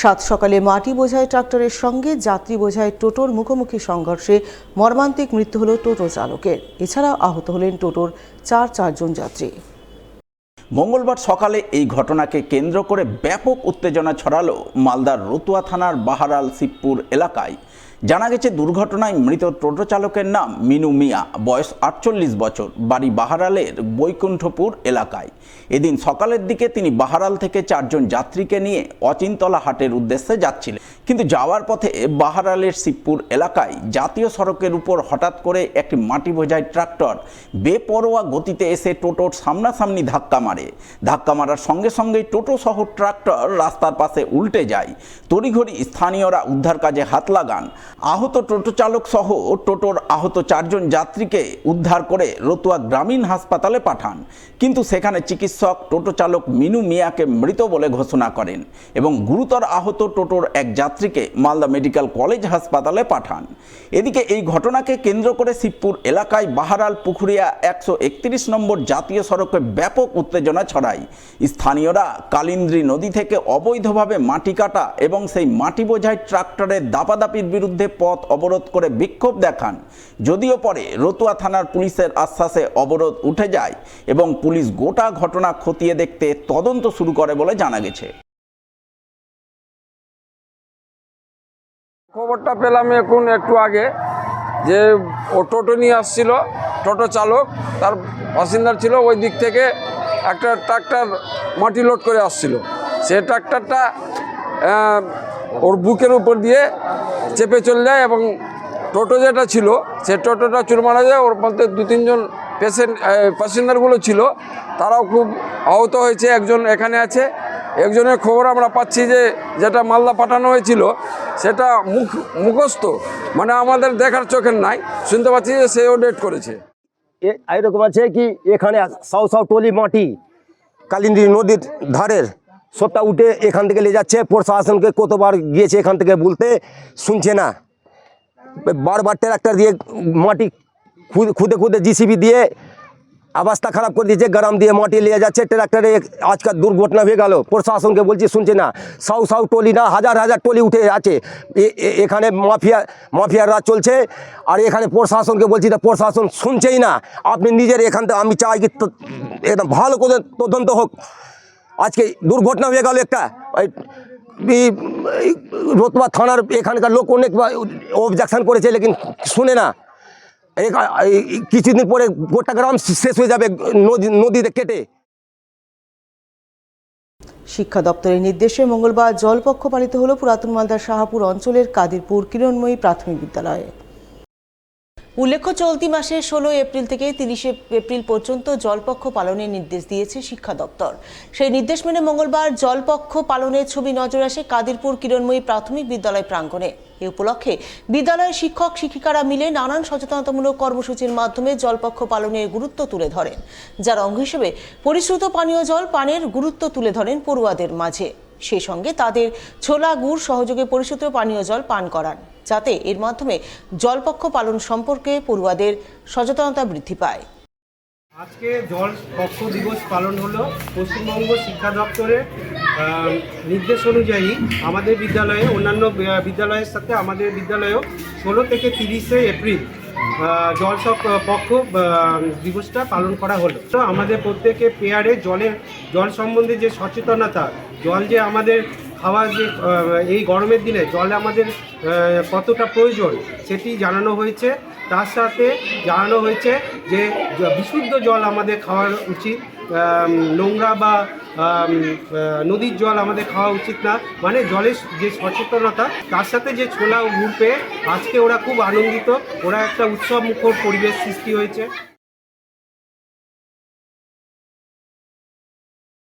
সাত সকালে মাটি বোঝাই ট্রাক্টরের সঙ্গে যাত্রী বোঝাই টোটোর মুখোমুখি সংঘর্ষে মর্মান্তিক মৃত্যু হল টোটো চালকের। এছাড়া আহত হলেন টোটোর চারজন যাত্রী। মঙ্গলবার সকালে এই ঘটনাকে কেন্দ্র করে ব্যাপক উত্তেজনা ছড়ালো মালদার রতুয়া থানার বাহারাল শিবপুর এলাকায়। জানা গেছে দুর্ঘটনায় মৃত টোটো চালকের নাম মিনু মিয়া, বয়স 48 বছর, বাড়ি বাহারালের বৈকুণ্ঠপুর এলাকায়। এদিন সকালের দিকে তিনি বাহারাল থেকে 4 জন যাত্রীকে নিয়ে অচিনতলা হাটের উদ্দেশ্যে যাচ্ছিলেন, কিন্তু যাওয়ার পথে বাহারালের শিবপুর এলাকায় জাতীয় সড়কের উপর হঠাৎ করে একটি মাটি বোঝাই ট্রাক্টর বেপরোয়া গতিতে এসে টোটোর সামনাসামনি ধাক্কা মারে। ধাক্কা মারার সঙ্গে সঙ্গেই টোটো সহ ট্রাক্টর রাস্তার পাশে উল্টে যায়। তড়িঘড়ি স্থানীয়রা উদ্ধার কাজে হাত লাগান। আহত টোটো চালক সহ টোটোর আহত 4 জন যাত্রীকে উদ্ধার করে রতুয়া গ্রামীণ হাসপাতালে পাঠান, কিন্তু সেখানে চিকিৎসক টোটো চালক মিনু মিয়াকে মৃত বলে ঘোষণা করেন এবং গুরুতর আহত টোটোর এক যাত্রীকে মালদা মেডিকেল কলেজ হাসপাতালে পাঠান। এদিকে এই ঘটনাকে কেন্দ্র করে শিবপুর এলাকায় বাহারাল পুকুরিয়া 131 নম্বর জাতীয় সড়কে ব্যাপক উত্তেজনা ছড়ায়। স্থানীয়রা কালিন্দ্রী নদী থেকে অবৈধভাবে মাটি কাটা এবং সেই মাটি বোঝাই ট্রাক্টরের দাপাদাপির বিরুদ্ধে পথ অবরোধ করে বিক্ষোভ দেখান। যদিও পরে রতুয়া থানার পুলিশের আশ্বাসে অবরোধ উঠে যায় এবং পুলিশ গোটা ঘটনা খতিয়ে দেখতে তদন্ত শুরু করে বলে জানা গেছে। খবরটা পেলাম এখন একটু আগে যে ও টোটো নিয়ে আসছিল, টোটো চালক তার বাসিন্দার ছিল ওই দিক থেকে একটা ট্রাক্টর মাটি লোড করে আসছিল। সে ট্রাক্টরটা ওর বুকের উপর দিয়ে চেপে চলে যায় এবং টোটো যেটা ছিল সে টোটোটা চুরমারা যায়। ওর মধ্যে 2-3 জন প্যাসেঞ্জারগুলো ছিল, তারাও খুব আহত হয়েছে। একজন এখানে আছে, একজনের খবর আমরা পাচ্ছি যে যেটা মালদা পাঠানো হয়েছিল সেটা মুখস্থ, মানে আমাদের দেখার চোখের নাই, শুনতে পাচ্ছি যে সেও ডেট করেছে। এরকম আছে কি এখানে সব টলি মাটি কালিন্দ্রী নদীর ধারের সবটা উঠে এখান থেকে নিয়ে যাচ্ছে। প্রশাসনকে কতবার গিয়েছে এখান থেকে বলতে, শুনছে না। বারবার ট্রাক্টর দিয়ে মাটি খুদে জিসিবি দিয়ে অবস্থা খারাপ করে দিয়েছে। গ্রাম দিয়ে মাটি নিয়ে যাচ্ছে ট্রাক্টরে। আজকাল দুর্ঘটনা হয়ে গেল, প্রশাসনকে বলছি শুনছে না। সব টলি না, হাজার টলি উঠে আছে। এখানে মাফিয়ার রাজ চলছে, আর এখানে প্রশাসনকে বলছি তা প্রশাসন শুনছেই না। আপনি নিজের এখান থেকে আমি চাই কি একদম ভালো করে তদন্ত হোক। আজকে দুর্ঘটনা হয়ে গেল একটা, রতুয়া থানার এখানকার লোক অনেক অবজেকশন করেছে, লেকিন শুনে না। কিছুদিন পরে গোটা গ্রাম শেষ হয়ে যাবে নদীতে কেটে। শিক্ষা দপ্তরের নির্দেশে মঙ্গলবার জলপক্ষ পালিত হল পুরাতন মালদার শাহপুর অঞ্চলের কাদিরপুর কিরণময়ী প্রাথমিক বিদ্যালয়ে। উল্লেখ্য, চলতি মাসের 16 এপ্রিল থেকে 30 এপ্রিল পর্যন্ত জলপক্ষ পালনের নির্দেশ দিয়েছে শিক্ষা দপ্তর। সেই নির্দেশ মেনে মঙ্গলবার জলপক্ষ পালনের ছবি নজর আসে কাদিরপুর কিরণময়ী প্রাথমিক বিদ্যালয় প্রাঙ্গণে। এ উপলক্ষে বিদ্যালয়ের শিক্ষক শিক্ষিকারা মিলে নানান সচেতনতামূলক কর্মসূচির মাধ্যমে জলপক্ষ পালনের গুরুত্ব তুলে ধরেন, যার অঙ্গ হিসেবে পরিশ্রুত পানীয় জল পানের গুরুত্ব তুলে ধরেন পড়ুয়াদের মাঝে। সেই সঙ্গে তাদের ছোলা গুড় সহযোগে পরিশুদ্ধ পানীয় জল পান করান, যাতে এর মাধ্যমে জলপক্ষ পালন সম্পর্কে পড়ুয়াদের সচেতনতা বৃদ্ধি পায়। আজকে জলপক্ষ দিবস পালন হলো পশ্চিমবঙ্গ শিক্ষা দপ্তরের নির্দেশ অনুযায়ী। আমাদের বিদ্যালয়ে অন্যান্য বিদ্যালয়ের সাথে আমাদের বিদ্যালয়েও 16 থেকে 30 এপ্রিল জলপক্ষ দিবসটা পালন করা হলো। তো আমাদের প্রত্যেকে পেয়ারে জল সম্বন্ধে যে সচেতনতা, জল যে আমাদের খাওয়া, যে এই গরমের দিনে জল আমাদের কতটা প্রয়োজন সেটি জানানো হয়েছে। তার সাথে জানানো হয়েছে যে বিশুদ্ধ জল আমাদের খাওয়া উচিত, নোংরা বা নদীর জল আমাদের খাওয়া উচিত না। মানে জলের যে সচেতনতা, তার সাথে যে ছোলা ও গুড় পেয়ে আজকে ওরা খুব আনন্দিত। ওরা একটা উৎসব মুখর পরিবেশ সৃষ্টি হয়েছে।